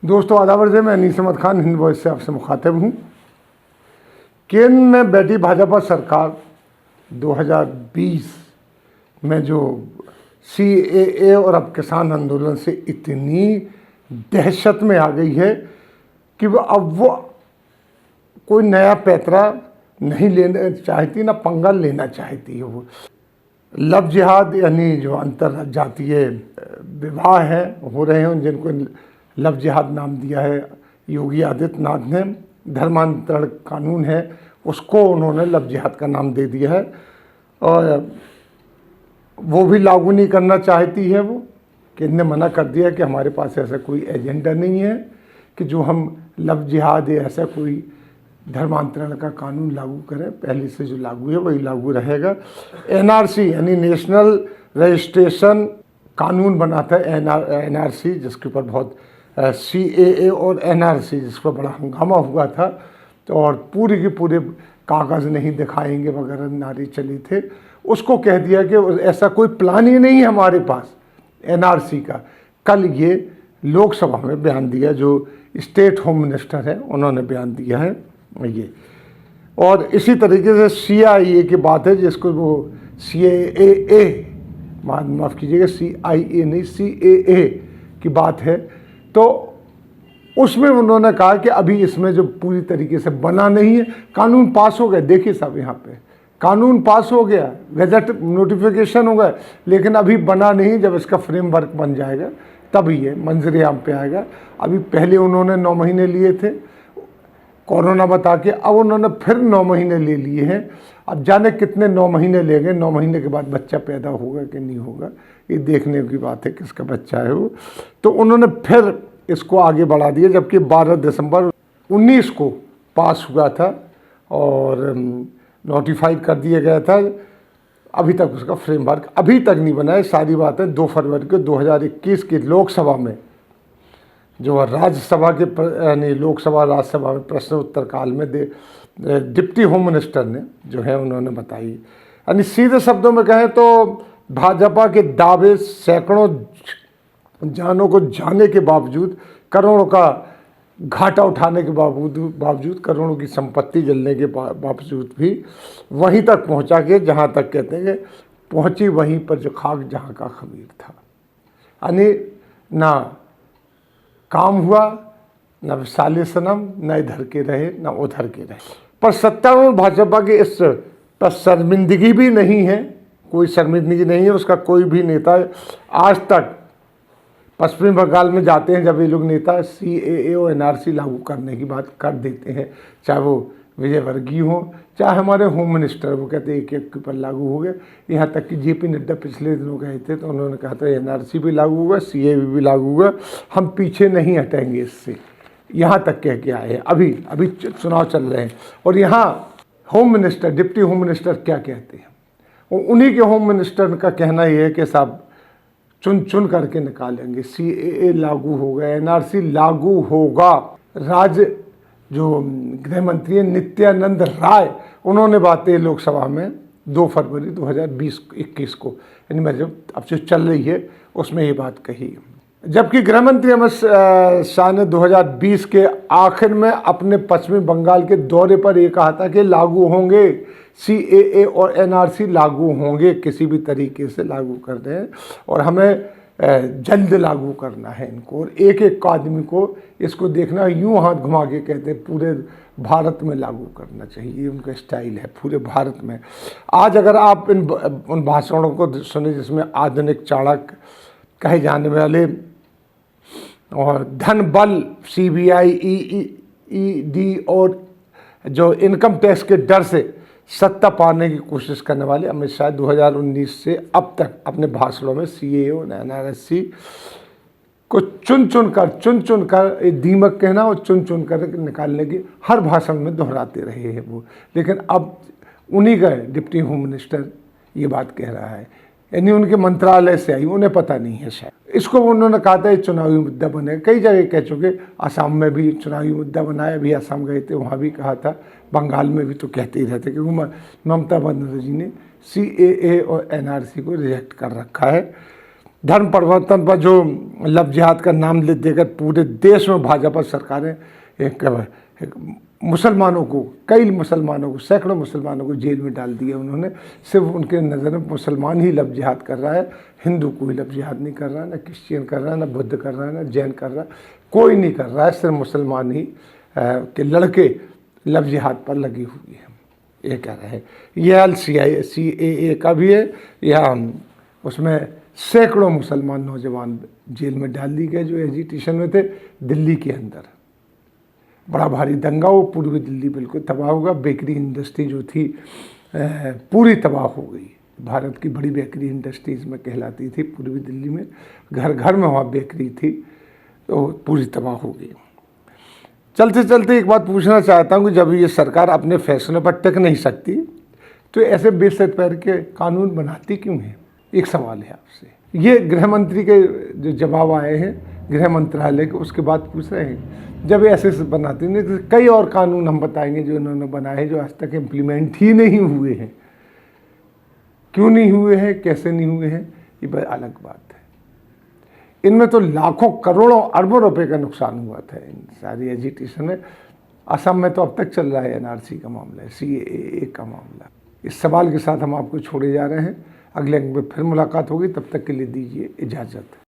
दोस्तों आदाब अर्ज़ है, मैं अनीस अहमद खान हिंद वॉइस से आपसे मुखातिब हूँ। केंद्र में बैठी भाजपा सरकार 2020 में जो CAA और अब किसान आंदोलन से इतनी दहशत में आ गई है कि वो कोई नया पैतरा नहीं लेना चाहती, ना पंगा लेना चाहती है। वो लव जिहाद यानी जो अंतरजातीय विवाह हैं हो रहे हैं, जिनको लव जिहाद नाम दिया है योगी आदित्यनाथ ने, धर्मांतरण कानून है उसको उन्होंने लव जिहाद का नाम दे दिया है और वो भी लागू नहीं करना चाहती है। वो केंद्र ने मना कर दिया कि हमारे पास ऐसा कोई एजेंडा नहीं है कि जो हम लव जिहाद या ऐसा कोई धर्मांतरण का कानून लागू करें। पहले से जो लागू है वही लागू रहेगा। NRC यानी नेशनल रजिस्ट्रेशन कानून बना था, NRC, जिसके ऊपर बहुत CAA और NRC जिस पर बड़ा हंगामा हुआ था, तो और पूरे के पूरे कागज़ नहीं दिखाएंगे वगैरह नारे चले थे। उसको कह दिया कि ऐसा कोई प्लान ही नहीं है हमारे पास NRC का। कल ये लोकसभा में बयान दिया, जो स्टेट होम मिनिस्टर है उन्होंने बयान दिया है ये। और इसी तरीके से CIA की बात है, जिसको वो CAA, माफ़ कीजिएगा, CIA नहीं CAA की बात है। तो उसमें उन्होंने कहा कि अभी इसमें जो पूरी तरीके से बना नहीं है, कानून पास हो गया। देखिए साहब, यहाँ पे कानून पास हो गया, गजट नोटिफिकेशन हो गया, लेकिन अभी बना नहीं। जब इसका फ्रेमवर्क बन जाएगा तभी ये मंजर आम पे आएगा। अभी पहले उन्होंने 9 महीने लिए थे कोरोना बता के, अब उन्होंने फिर 9 महीने ले लिए हैं। अब जाने कितने 9 महीने लेंगे, 9 महीने के बाद बच्चा पैदा होगा कि नहीं होगा, ये देखने की बात है किसका बच्चा है वो। तो उन्होंने फिर इसको आगे बढ़ा दिया, जबकि 12 दिसंबर 19 को पास हुआ था और नोटिफाइड कर दिया गया था। अभी तक उसका फ्रेमवर्क अभी तक नहीं बना है। सारी बातें 2 फरवरी को 2021 की लोकसभा में, जो राज्यसभा के यानी लोकसभा राज्यसभा में प्रश्न उत्तर काल में डिप्टी होम मिनिस्टर ने जो है उन्होंने बताई। यानी सीधे शब्दों में कहें तो भाजपा के दावे, सैकड़ों जानों को जाने के बावजूद, करोड़ों का घाटा उठाने के बावजूद, करोड़ों की संपत्ति जलने के बावजूद भी वहीं तक पहुंचा के जहां तक कहते हैं पहुंची, वहीं पर जो खाक जहां का खमीर था। यानी ना काम हुआ, न साले सनम, न इधर के रहे न उधर के रहे। पर सत्तारूढ़ भाजपा के इस पर शर्मिंदगी भी नहीं है, कोई शर्मिंदगी नहीं है। उसका कोई भी नेता आज तक पश्चिम बंगाल में जाते हैं, जब ये लोग नेता CAA और NRC लागू करने की बात कर देते हैं, चाहे वो विजय वर्गीय हो, चाहे हमारे होम मिनिस्टर, वो कहते हैं एक के ऊपर लागू हो गया। यहाँ तक कि JP नड्डा पिछले दिनों गए थे तो उन्होंने कहा था NRC भी लागू होगा, CAA भी लागू होगा, हम पीछे नहीं हटेंगे इससे। यहाँ तक कह के आए हैं। अभी चुनाव चल रहे हैं और यहाँ home minister, deputy home minister क्या कहते हैं। उन्हीं के होम मिनिस्टर का कहना ये है कि साहब चुन चुन करके निकालेंगे, CAA लागू होगा, NRC लागू होगा। राज्य जो गृह मंत्री नित्यानंद राय, उन्होंने बातें लोकसभा में 2 फरवरी 2021 को, यानी मैं जब अब जो चल रही है उसमें ये बात कही। जबकि गृह मंत्री अमित शाह ने 2020 के आखिर में अपने पश्चिमी बंगाल के दौरे पर ये कहा था कि लागू होंगे, CAA और NRC लागू होंगे, किसी भी तरीके से लागू कर दें और हमें जल्द लागू करना है इनको। और एक एक आदमी को इसको देखना, यूं हाथ घुमा के कहते हैं पूरे भारत में लागू करना चाहिए। ये उनका स्टाइल है, पूरे भारत में। आज अगर आप उन भाषणों को सुने जिसमें आधुनिक चाणक्य कहे जाने वाले और धन बल, CBI, ED और जो इनकम टैक्स के डर से सत्ता पाने की कोशिश करने वाले अमित शाह 2019 से अब तक अपने भाषणों में CAA और NRC को चुन चुन कर दीमक कहना और चुन चुन कर निकालने की हर भाषण में दोहराते रहे हैं वो। लेकिन अब उन्हीं का डिप्टी होम मिनिस्टर ये बात कह रहा है, यानी उनके मंत्रालय से आई, उन्हें पता नहीं है शायद। इसको उन्होंने कहा था ये चुनावी मुद्दा बनेगा, कई जगह कह चुके। असम में भी चुनावी मुद्दा बनाया, अभी असम गए थे वहाँ भी कहा था, बंगाल में भी तो कहते ही रहते, क्योंकि ममता बनर्जी ने CAA और NRC को रिजेक्ट कर रखा है। धर्म परिवर्तन पर जो लव जिहाद का नाम ले देकर पूरे देश में भाजपा सरकारें एक मुसलमानों को, कई मुसलमानों को, सैकड़ों मुसलमानों को जेल में डाल दिया उन्होंने। सिर्फ उनके नज़र में मुसलमान ही लव जिहाद कर रहा है, हिंदू कोई लव जिहाद नहीं कर रहा है, ना क्रिश्चियन कर रहा है, ना बुद्ध कर रहा है, ना जैन कर रहा है, कोई नहीं कर रहा है, सिर्फ मुसलमान ही के लड़के लव जिहाद पर लगी हुई है, ये कह रहे हैं। यह CAA का भी है, यह उसमें सैकड़ों मुसलमान नौजवान जेल में डाल दिए गए जो एजिटेशन में थे दिल्ली के अंदर। बड़ा भारी दंगा, वो पूर्वी दिल्ली बिल्कुल तबाह होगा। बेकरी इंडस्ट्री जो थी पूरी तबाह हो गई। भारत की बड़ी बेकरी इंडस्ट्रीज़ में कहलाती थी पूर्वी दिल्ली में, घर घर में वहाँ बेकरी थी, तो पूरी तबाह हो गई। चलते चलते एक बात पूछना चाहता हूँ कि जब ये सरकार अपने फैसलों पर टिक नहीं सकती तो ऐसे बेसिर पैर के कानून बनाती क्यों है? एक सवाल है आपसे। ये गृह मंत्री के जो जवाब आए हैं गृह मंत्रालय के, उसके बाद पूछ रहे हैं जब ऐसे बनाती नहीं तो कई और कानून हम बताएंगे जो इन्होंने बनाए हैं जो आज तक इम्प्लीमेंट ही नहीं हुए हैं। क्यों नहीं हुए हैं, कैसे नहीं हुए हैं, ये बड़ी अलग बात है। इनमें तो लाखों करोड़ों अरबों रुपए का नुकसान हुआ था इन सारी एजिटेशन में। असम में तो अब तक चल रहा है NRC का मामला, CAA का मामला। इस सवाल के साथ हम आपको छोड़े जा रहे हैं। अगले अंक में फिर मुलाकात होगी, तब तक के लिए दीजिए इजाज़त।